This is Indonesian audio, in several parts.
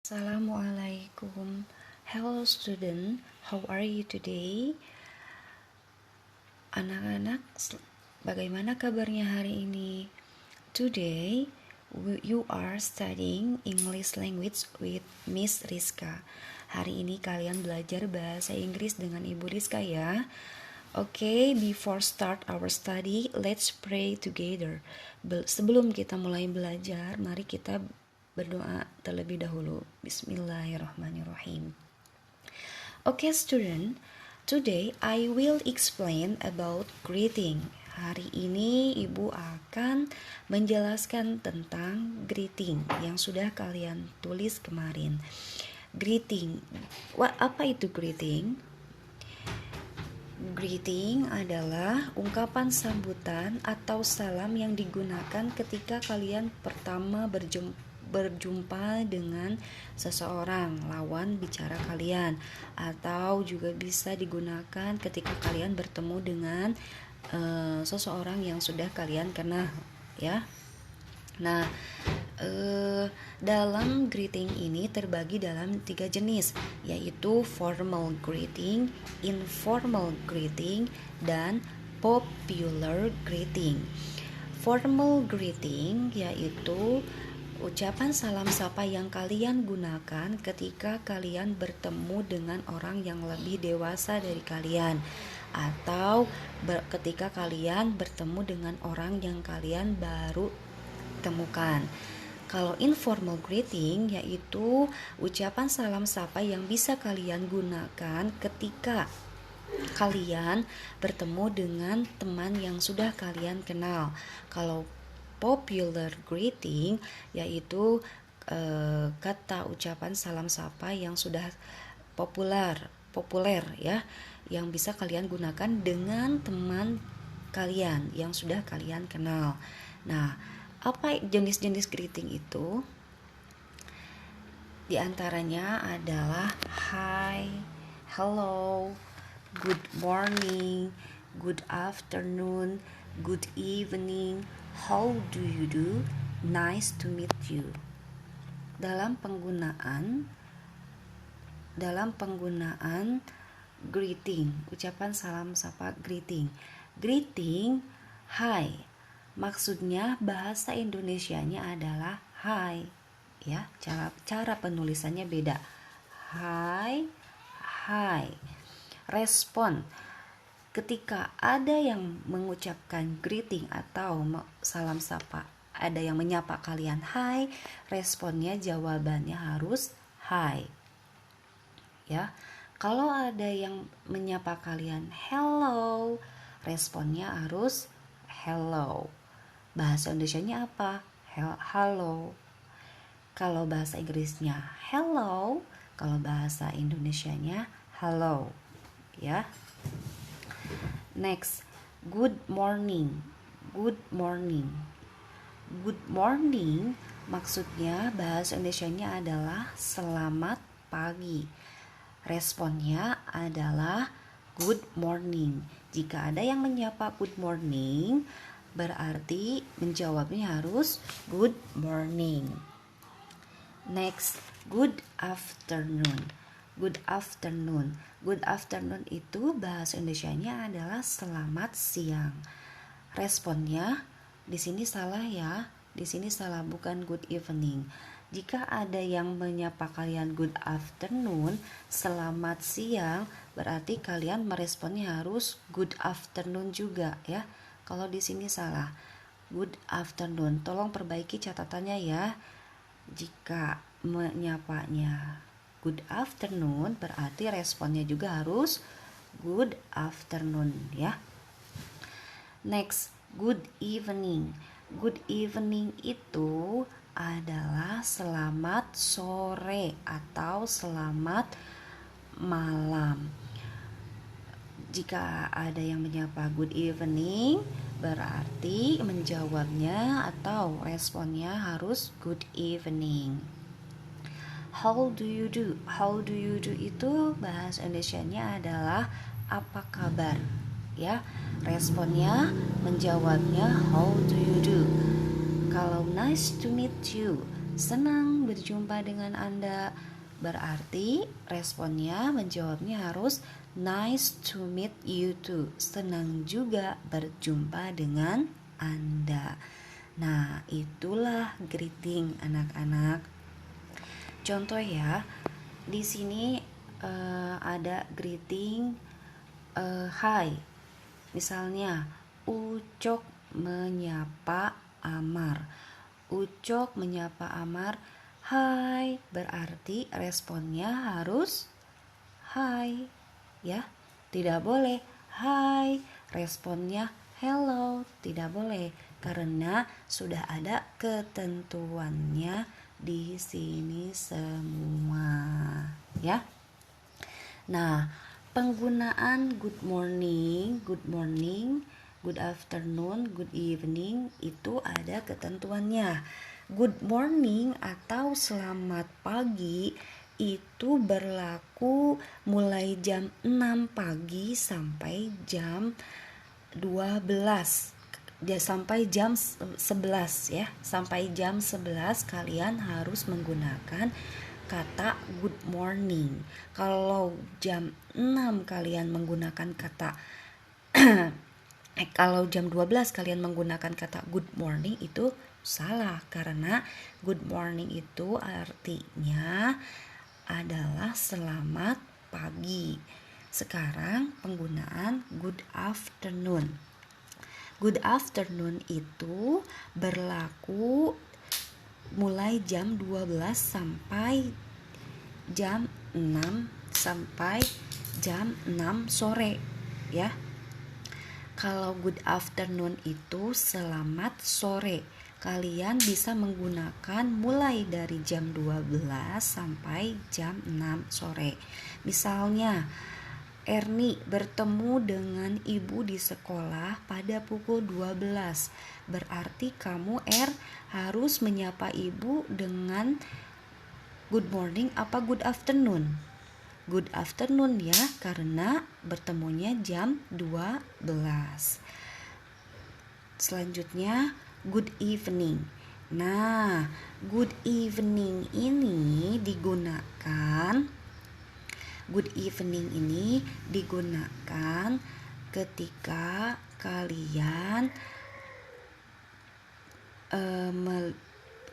Assalamualaikum. Hello student, how are you today? Anak-anak, bagaimana kabarnya hari ini? Today, you are studying English language with Miss Rizka. Hari ini kalian belajar bahasa Inggris dengan Ibu Rizka ya. Okay, before start our study, let's pray together. Sebelum kita mulai belajar, mari kita berdoa terlebih dahulu. Bismillahirrahmanirrahim. Okay, student, today I will explain about greeting. Hari ini Ibu akan menjelaskan tentang greeting yang sudah kalian tulis kemarin. Greeting. Apa itu greeting? Greeting adalah ungkapan sambutan atau salam yang digunakan ketika kalian pertama berjumpa dengan seseorang, lawan bicara kalian, atau juga bisa digunakan ketika kalian bertemu dengan seseorang yang sudah kalian kenal, ya. Nah, dalam greeting ini terbagi dalam 3 jenis, yaitu formal greeting, informal greeting, dan popular greeting. Formal greeting yaitu ucapan salam sapa yang kalian gunakan ketika kalian bertemu dengan orang yang lebih dewasa dari kalian, atau ketika kalian bertemu dengan orang yang kalian baru temukan. Kalau informal greeting yaitu ucapan salam sapa yang bisa kalian gunakan ketika kalian bertemu dengan teman yang sudah kalian kenal. Kalau popular greeting yaitu kata ucapan salam sapa yang sudah populer ya, yang bisa kalian gunakan dengan teman kalian yang sudah kalian kenal. Nah, apa jenis-jenis greeting itu? Di antaranya adalah hi, hello, good morning, good afternoon, good evening, how do you do, nice to meet you. Dalam penggunaan greeting, ucapan salam sapa greeting. Greeting, hi. Maksudnya bahasa Indonesianya adalah hi. Ya, cara penulisannya beda. Hi, hi. Respon. Ketika ada yang mengucapkan greeting atau salam sapa, ada yang menyapa kalian hi, responnya jawabannya harus hi. Ya. Kalau ada yang menyapa kalian hello, responnya harus hello. Bahasa Indonesianya apa? Hello. Kalau bahasa Inggrisnya hello, kalau bahasa Indonesianya hello. Ya. Next, good morning. Good morning. Good morning maksudnya bahasa Indonesianya adalah selamat pagi. Responnya adalah good morning. Jika ada yang menyapa good morning, berarti menjawabnya harus good morning. Next, good afternoon. Good afternoon. Good afternoon itu bahasa Indonesianya adalah selamat siang. Responnya di sini salah ya. Di sini salah, bukan good evening. Jika ada yang menyapa kalian good afternoon, selamat siang, berarti kalian meresponnya harus good afternoon juga ya. Kalau di sini salah, good afternoon. Tolong perbaiki catatannya ya. Jika menyapanya good afternoon, berarti responnya juga harus good afternoon ya. Next, good evening. Good evening itu adalah selamat sore atau selamat malam. Jika ada yang menyapa good evening, berarti menjawabnya atau responnya harus good evening. How do you do? How do you do itu bahasa Indonesianya adalah apa kabar? Ya, responnya menjawabnya how do you do. Kalau nice to meet you, senang berjumpa dengan Anda. Berarti responnya menjawabnya harus nice to meet you too. Senang juga berjumpa dengan Anda. Nah, itulah greeting anak-anak. Contoh ya, di sini ada greeting hi. Misalnya, Ucok menyapa Amar. Ucok menyapa Amar, hai, berarti responnya harus hai, ya. Tidak boleh hai, responnya hello, tidak boleh karena sudah ada ketentuannya di sini semua, ya. Nah, penggunaan good morning, good afternoon, good evening itu ada ketentuannya. Good morning atau selamat pagi itu berlaku mulai jam 6 pagi sampai jam 12 sampai jam 11 ya. Sampai jam 11 kalian harus menggunakan kata good morning. Kalau jam 6 kalian menggunakan kata kalau jam 12 kalian menggunakan kata good morning itu salah, karena good morning itu artinya adalah selamat pagi. Sekarang penggunaan good afternoon. Good afternoon itu berlaku mulai jam 12 sampai jam 6 sampai jam 6 sore ya. Kalau good afternoon itu selamat sore. Kalian bisa menggunakan mulai dari jam 12 sampai jam 6 sore. Misalnya, Erni bertemu dengan ibu di sekolah pada pukul 12. Berarti kamu harus menyapa ibu dengan good morning apa good afternoon? Good afternoon ya, karena bertemunya jam 12. Selanjutnya good evening. Nah, good evening ini digunakan ketika kalian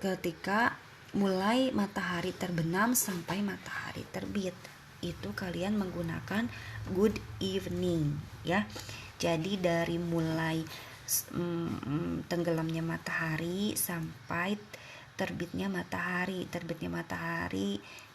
ketika mulai matahari terbenam sampai matahari terbit. Itu kalian menggunakan good evening ya. Jadi dari mulai tenggelamnya matahari sampai terbitnya matahari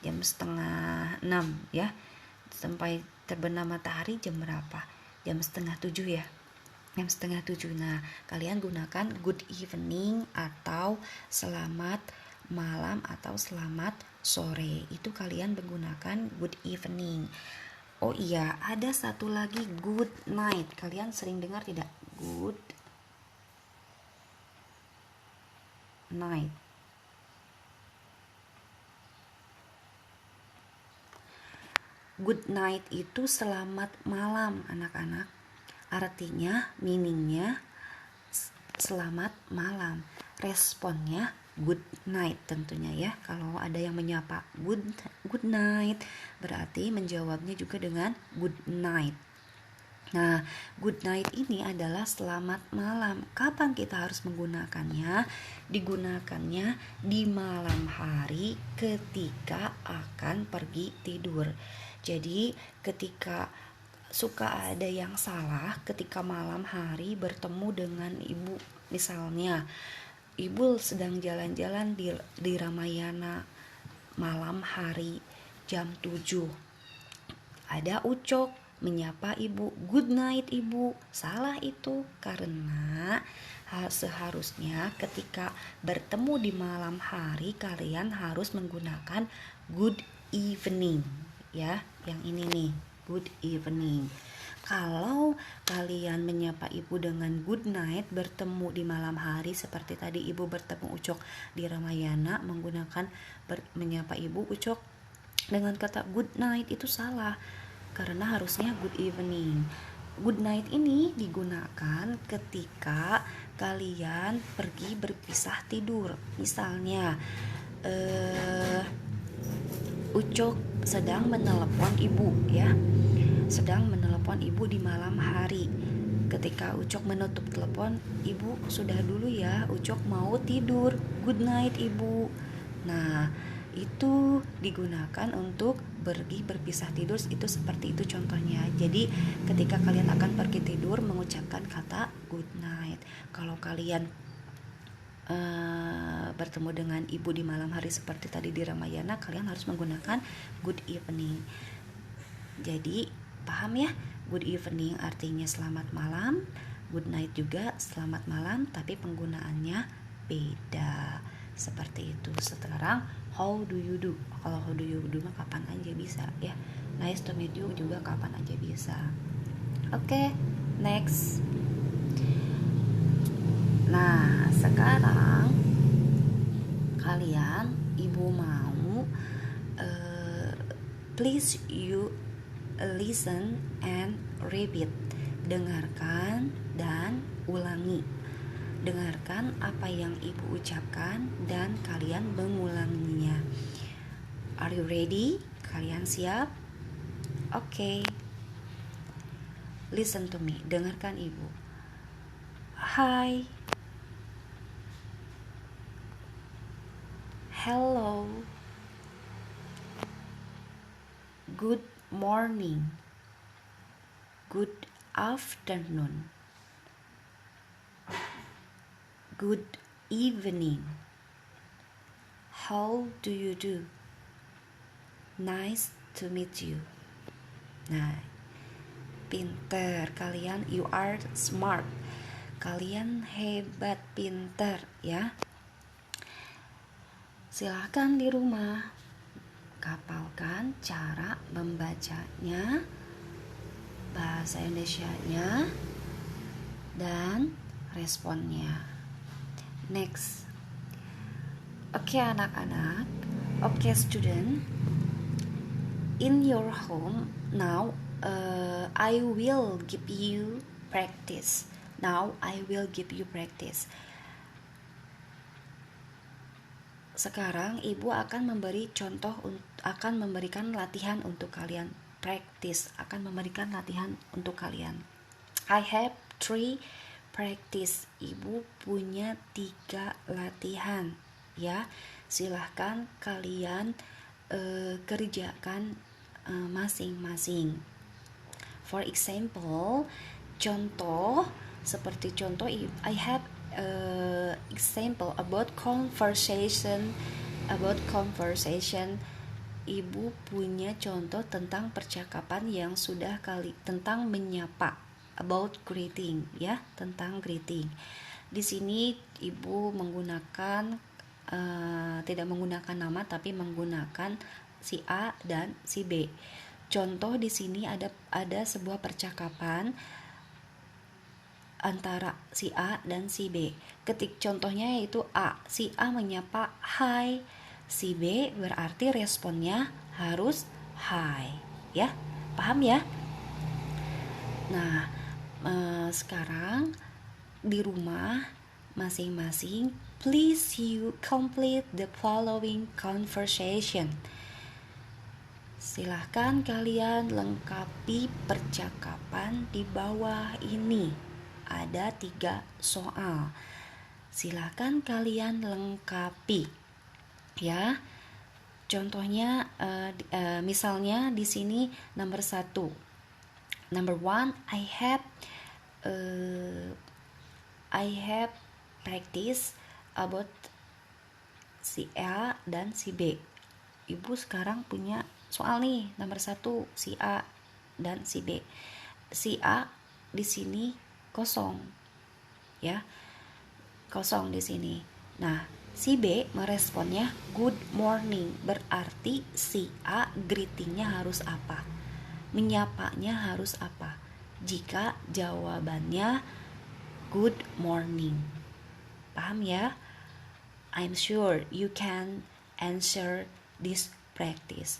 jam 5:30 ya. Sampai terbenam matahari jam berapa? Jam 6:30 ya. Jam 6:30. Nah, kalian gunakan good evening atau selamat malam atau selamat sore. Itu kalian menggunakan good evening. Oh iya, ada satu lagi good night. Kalian sering dengar tidak? Good night. Good night itu selamat malam anak-anak. Artinya, meaningnya selamat malam. Responnya good night tentunya ya. Kalau ada yang menyapa good night, berarti menjawabnya juga dengan good night. Nah, good night ini adalah selamat malam. Kapan kita harus menggunakannya? Digunakannya di malam hari ketika akan pergi tidur. Jadi ketika suka ada yang salah ketika malam hari bertemu dengan ibu. Misalnya, ibu sedang jalan-jalan di Ramayana malam hari jam 7. Ada Ucok menyapa ibu, good night ibu. Salah itu, karena seharusnya ketika bertemu di malam hari kalian harus menggunakan good evening ya. Yang ini nih, good evening. Kalau kalian menyapa ibu dengan good night, bertemu di malam hari seperti tadi ibu bertemu Ucok di Ramayana menggunakan menyapa ibu Ucok dengan kata good night, itu salah. Karena harusnya good evening. Good night ini digunakan ketika kalian pergi berpisah tidur. Misalnya, Ucok sedang menelepon ibu ya. Sedang menelepon ibu di malam hari. Ketika Ucok menutup telepon, ibu sudah dulu ya, Ucok mau tidur. Good night ibu. Nah, itu digunakan untuk pergi berpisah tidur, itu seperti itu contohnya. Jadi ketika kalian akan pergi tidur mengucapkan kata good night. Kalau kalian bertemu dengan ibu di malam hari seperti tadi di Ramayana, kalian harus menggunakan good evening. Jadi paham ya, good evening artinya selamat malam, good night juga selamat malam, tapi penggunaannya beda. Seperti itu. Sekarang how do you do? Kalau how do you do mah kapan aja bisa ya. Nice to meet you juga kapan aja bisa. Oke, next. Nah, sekarang kalian, ibu mau please you listen and repeat. Dengarkan dan ulangi. Dengarkan apa yang ibu ucapkan dan kalian mengulanginya. Are you ready? Kalian siap? Oke. Listen to me. Dengarkan ibu. Hi. Hello. Good morning. Good afternoon. Good evening. How do you do? Nice to meet you. Nah, pinter kalian, you are smart. Kalian hebat, pinter ya. Silahkan di rumah kapalkan cara membacanya, bahasa Indonesianya, dan responnya. Next. Oke anak-anak, oke student, in your home now I will give you practice. Now I will give you practice. Sekarang ibu akan memberi contoh, akan memberikan latihan untuk kalian. Practice, akan memberikan latihan untuk kalian. I have 3 practice. Ibu punya 3 latihan ya. Silahkan kalian kerjakan masing-masing. For example, contoh seperti contoh, I have example about conversation. Ibu punya contoh tentang percakapan yang sudah tentang menyapa, about greeting ya, tentang greeting. Di sini ibu menggunakan tidak menggunakan nama tapi menggunakan si A dan si B. Contoh di sini ada sebuah percakapan antara si A dan si B. Ketik contohnya yaitu A. Si A menyapa hai, si B berarti responnya harus hai. Ya, paham ya? Nah, sekarang di rumah masing-masing, please you complete the following conversation. Silahkan kalian lengkapi percakapan di bawah ini. Ada 3 soal. Silahkan kalian lengkapi ya. Contohnya misalnya di sini nomor 1. Number 1, I have practice about si A dan si B. Ibu sekarang punya soal nih, nomor 1 si A dan si B. Si A di sini kosong ya, kosong di sini. Nah, si B meresponnya good morning, berarti si A greetingnya harus apa, menyapanya harus apa jika jawabannya good morning. Paham ya? I'm sure you can answer this practice.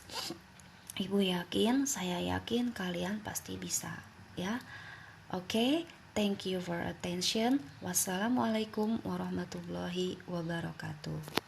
Ibu yakin, saya yakin kalian pasti bisa ya. Oke, thank you for attention. Wassalamualaikum warahmatullahi wabarakatuh.